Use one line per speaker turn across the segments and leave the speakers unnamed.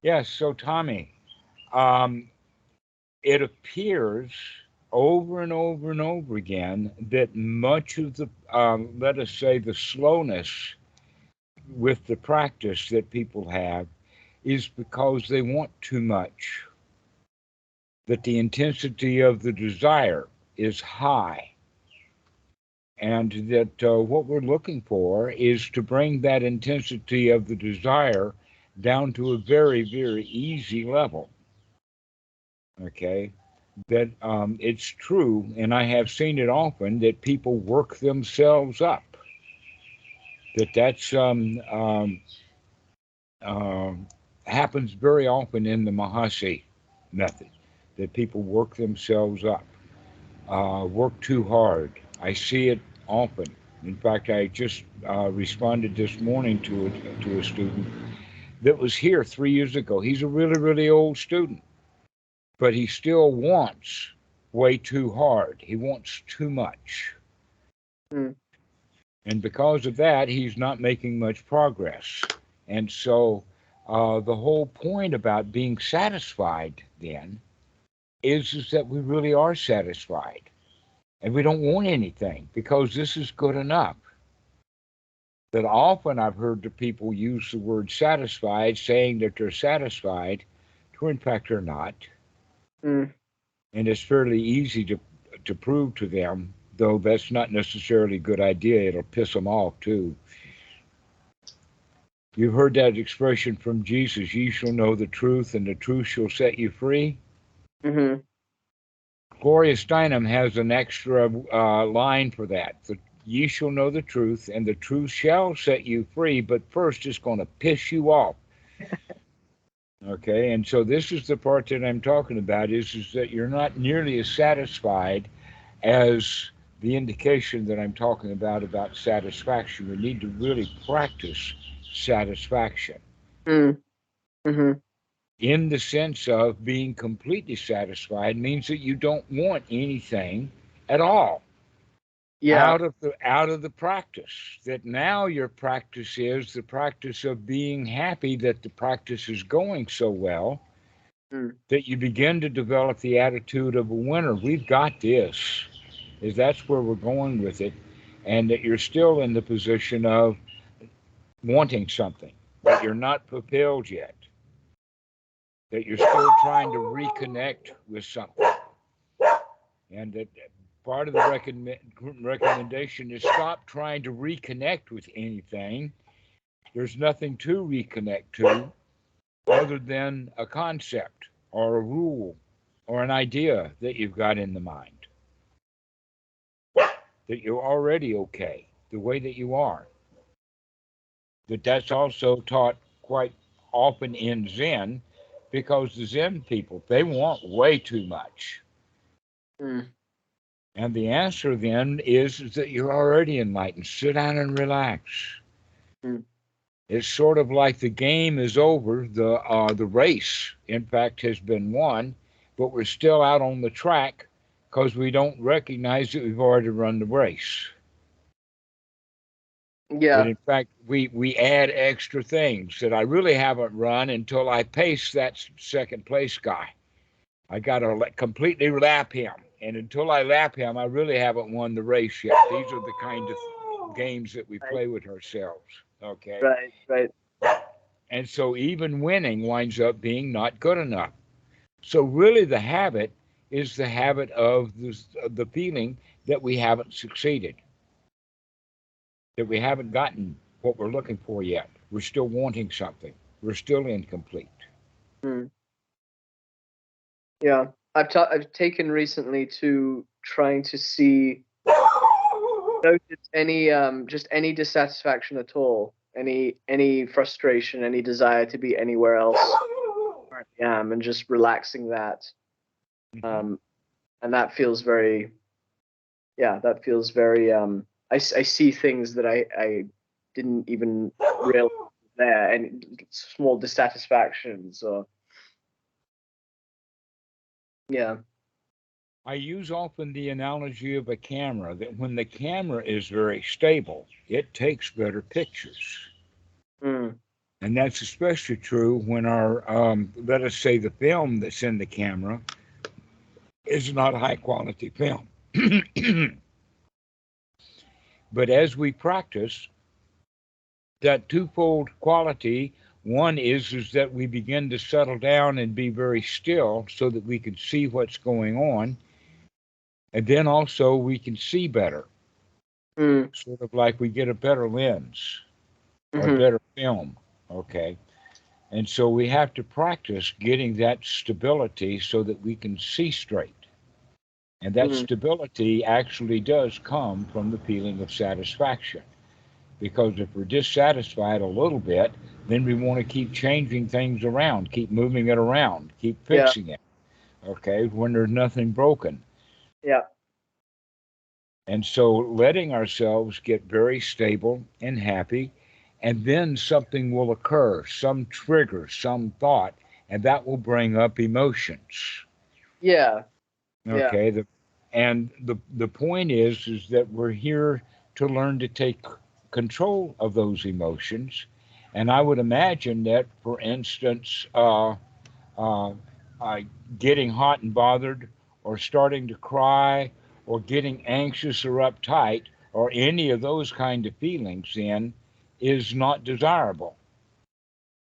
Yes. So, Tommy, um, it appears over and over and over again that much of the, let us say, the slowness with the practice that people have is because they want too much, that the intensity of the desire is high, and that what we're looking for is to bring that intensity of the desire down to a very, very easy level. Okay, that it's true, and I have seen it often that people work themselves up. That happens very often in the Mahasi method. That people work themselves up, work too hard. I see it often. In fact, I just responded this morning to a student that was here 3 years ago. He's a really, really old student, but he still wants way too hard. He wants too much.
Mm.
And because of that, he's not making much progress. And so the whole point about being satisfied then is that we really are satisfied. And we don't want anything because this is good enough. That often I've heard the people use the word satisfied, saying that they're satisfied, when in fact they're not.
Mm.
And it's fairly easy to prove to them, though that's not necessarily a good idea. It'll piss them off too. You've heard that expression from Jesus, ye shall know the truth, and the truth shall set you free.
Mm-hmm.
Gloria Steinem has an extra line for that. Ye shall know the truth, and the truth shall set you free, but first it's going to piss you off. Okay, and so this is the part that I'm talking about is that you're not nearly as satisfied as the indication that I'm talking about satisfaction. We need to really practice satisfaction
Mm. Mm-hmm.
in the sense of being completely satisfied means that you don't want anything at all
Yeah.
out of the practice. That now your practice is the practice of being happy that the practice is going so well
Mm.
that you begin to develop the attitude of a winner. We've got this. Is that's where we're going with it, and that you're still in the position of wanting something, that you're not fulfilled yet, that you're still trying to reconnect with something, and that part of the recommendation is stop trying to reconnect with anything. There's nothing to reconnect to other than a concept or a rule or an idea that you've got in the mind, that you're already okay the way that you are. But that's also taught quite often in Zen because the Zen people, they want way too much.
Mm.
And the answer then is that you're already enlightened. Sit down and relax.
Mm.
It's sort of like the game is over, the race, in fact, has been won, but we're still out on the track because we don't recognize that we've already run the race. That
Yeah.
in fact we add extra things that I really haven't run until I pace that second place guy. I got to completely lap him, and until I lap him, I really haven't won the race yet. These are the kind of games that we
Right.
play with ourselves. Okay,
Right. Right.
and so even winning winds up being not good enough. So really, the habit is the habit of the feeling that we haven't succeeded, that we haven't gotten what we're looking for yet. We're still wanting something. We're still incomplete.
Mm. Yeah. I've taken recently to trying to see notice any just any dissatisfaction at all, any frustration, any desire to be anywhere else where I am, and just relaxing that.
Mm-hmm.
Um, and that feels very, yeah, that feels very. I see things that I didn't even realize there, and small dissatisfactions, or yeah.
I use often the analogy of a camera that when the camera is very stable, it takes better pictures.
Mm.
And that's especially true when our, let us say, the film that's in the camera is not high quality film. But as we practice, that twofold quality, one is that we begin to settle down and be very still so that we can see what's going on, and then also we can see better,
Mm.
sort of like we get a better lens or a
Mm-hmm.
better film. Okay. And so we have to practice getting that stability so that we can see straight. And that
Mm.
stability actually does come from the feeling of satisfaction. Because if we're dissatisfied a little bit, then we want to keep changing things around, keep moving it around, keep
Yeah.
fixing it, okay, when there's nothing broken.
Yeah.
And so letting ourselves get very stable and happy, and then something will occur, some trigger, some thought, and that will bring up emotions.
Yeah. Yeah.
Okay, the point is that we're here to learn to take control of those emotions, and I would imagine that, for instance, uh, uh, getting hot and bothered, or starting to cry, or getting anxious or uptight, or any of those kind of feelings, then is not desirable,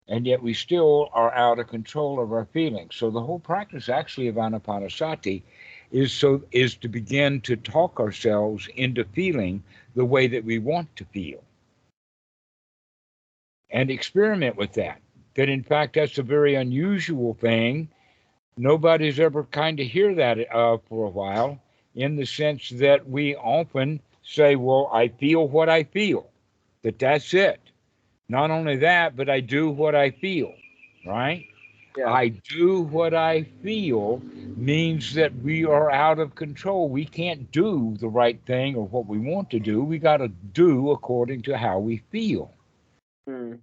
and yet we still are out of control of our feelings. So the whole practice actually of anapanasati is to begin to talk ourselves into feeling the way that we want to feel, and experiment with that. That in fact that's a very unusual thing. Nobody's ever kind of hear that for a while, in the sense that we often say, well, I feel what I feel, that's it. Not only that, but I do what I feel, right?
Yeah.
I do what I feel means that we are out of control. We can't do the right thing or what we want to do. We got to do according to how we feel.
Mm.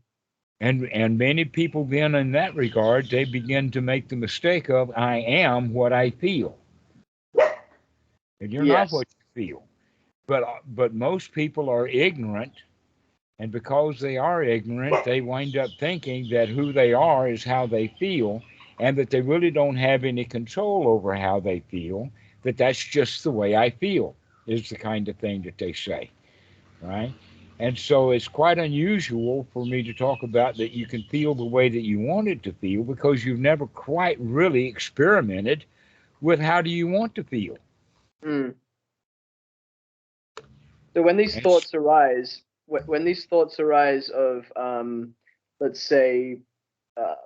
And many people then in that regard, they begin to make the mistake of I am what I feel. And you're not
Yes.
what you feel. But most people are ignorant, and because they are ignorant, they wind up thinking that who they are is how they feel, and that they really don't have any control over how they feel, that's just the way I feel, is the kind of thing that they say, right? And so it's quite unusual for me to talk about that you can feel the way that you want it to feel, because you've never quite really experimented with how do you want to feel.
Mm. So when these
And
thoughts arise, when these thoughts arise of, let's say,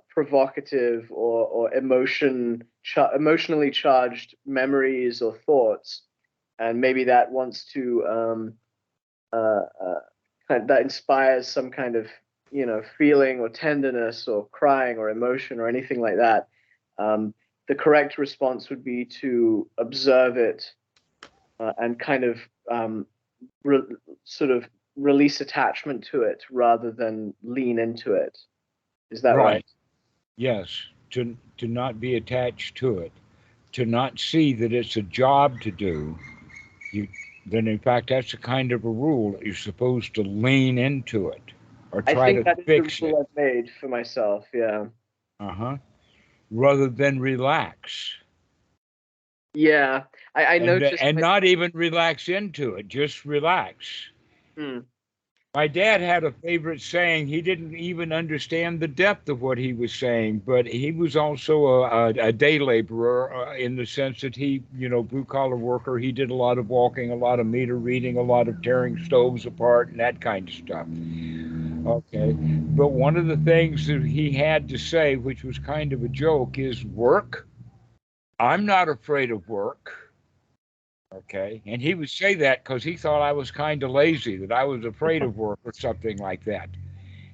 provocative or emotionally charged memories or thoughts, and maybe that wants to that inspires some kind of feeling or tenderness or crying or emotion or anything like that. The correct response would be to observe it and kind of um, re- sort of release attachment to it rather than lean into it. Is that right?
right, yes, to not be attached to it, to not see that it's a job to do, you then in fact that's a kind of a rule that you're supposed to lean into it or
I
try
think
to
that is the
fix it,
rule I've made for myself. Yeah.
uh-huh, rather than relax,
Yeah. I noticed
and
my.
not even relax into it, just relax.
Hmm.
My dad had a favorite saying. He didn't even understand the depth of what he was saying, but he was also a day laborer, in the sense that he, blue collar worker. He did a lot of walking, a lot of meter reading, a lot of tearing stoves apart, and that kind of stuff. Okay. But one of the things that he had to say, which was kind of a joke, is work. I'm not afraid of work. Okay. And he would say that because he thought I was kind of lazy, that I was afraid of work or something like that.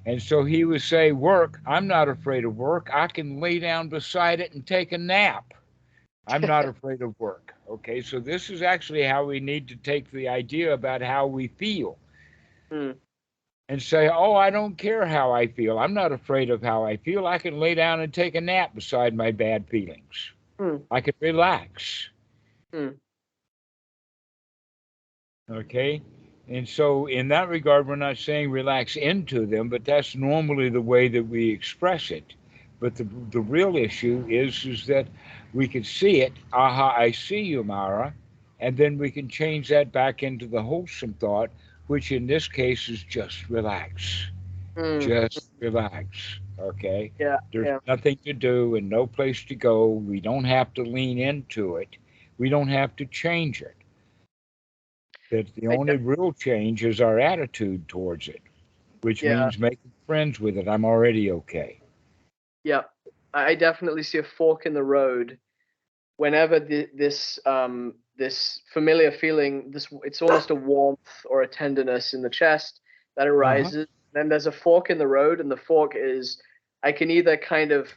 And so he would say, work, I'm not afraid of work. I can lay down beside it and take a nap. I'm not afraid of work. Okay. So this is actually how we need to take the idea about how we feel,
Hmm.
and say, oh, I don't care how I feel. I'm not afraid of how I feel. I can lay down and take a nap beside my bad feelings.
Hmm.
I can relax.
Hmm.
Okay. And so, in that regard, we're not saying relax into them, but that's normally the way that we express it. But the real issue is that we can see it, aha, I see you, Mara, and then we can change that back into the wholesome thought, which in this case is just relax.
Mm,
Just relax, okay?
yeah,
There's
yeah.
nothing to do and no place to go. We don't have to lean into it. We don't have to change it. That the
I
only real change is our attitude towards it, which
yeah,
means making friends with it. I'm already okay.
yeah. I definitely see a fork in the road whenever this familiar feeling, this it's almost a warmth or a tenderness in the chest that
Uh huh.
arises. Then there's a fork in the road, and the fork is I can either kind of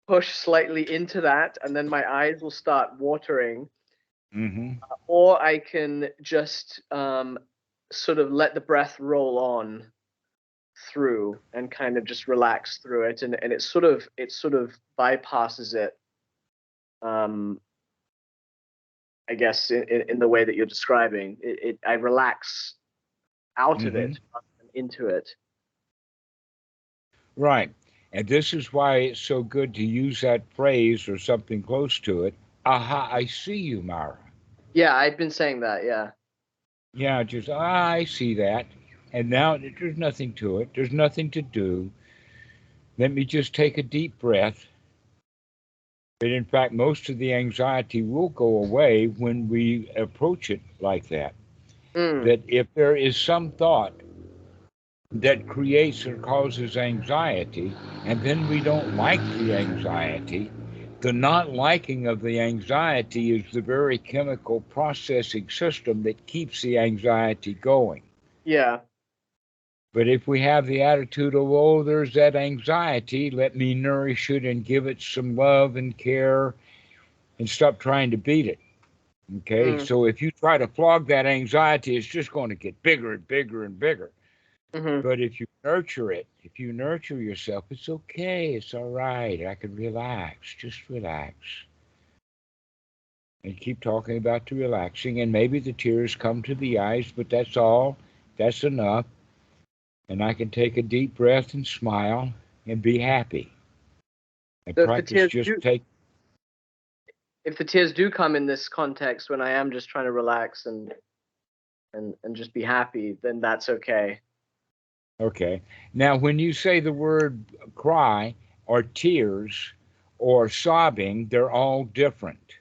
push slightly into that, and then my eyes will start watering,
Mm-hmm.
or I can just sort of let the breath roll on through and kind of just relax through it, and it sort of bypasses it. Um, I guess in the way that you're describing it, I relax out of
Mm-hmm.
it rather than into it.
Right. And this is why it's so good to use that phrase or something close to it. Aha, I see you, Mara.
Yeah, I've been saying that. Yeah.
Yeah, just, I see that. And now there's nothing to it. There's nothing to do. Let me just take a deep breath. But in fact, most of the anxiety will go away when we approach it like that.
Mm,
That if there is some thought that creates or causes anxiety, and then we don't like the anxiety, the not liking of the anxiety is the very chemical processing system that keeps the anxiety going.
yeah.
But if we have the attitude of, oh, there's that anxiety, let me nourish it and give it some love and care and stop trying to beat it. Okay,
Mm,
so if you try to flog that anxiety, it's just going to get bigger and bigger and bigger.
hmm
But if you nurture it, if you nurture yourself, it's okay, it's all right. I can relax, just relax. And keep talking about the relaxing, and maybe the tears come to the eyes, but that's all. That's enough. And I can take a deep breath and smile and be happy. And
So if the
practice
tears
just
do,
take,
if the tears do come in this context when I am just trying to relax and just be happy, then that's okay.
okay. Now, when you say the word cry or tears or sobbing, they're all different.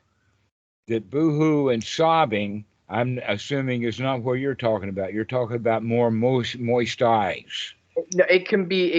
That boohoo and sobbing, I'm assuming, is not what you're talking about. You're talking about more moist eyes.
No, it can be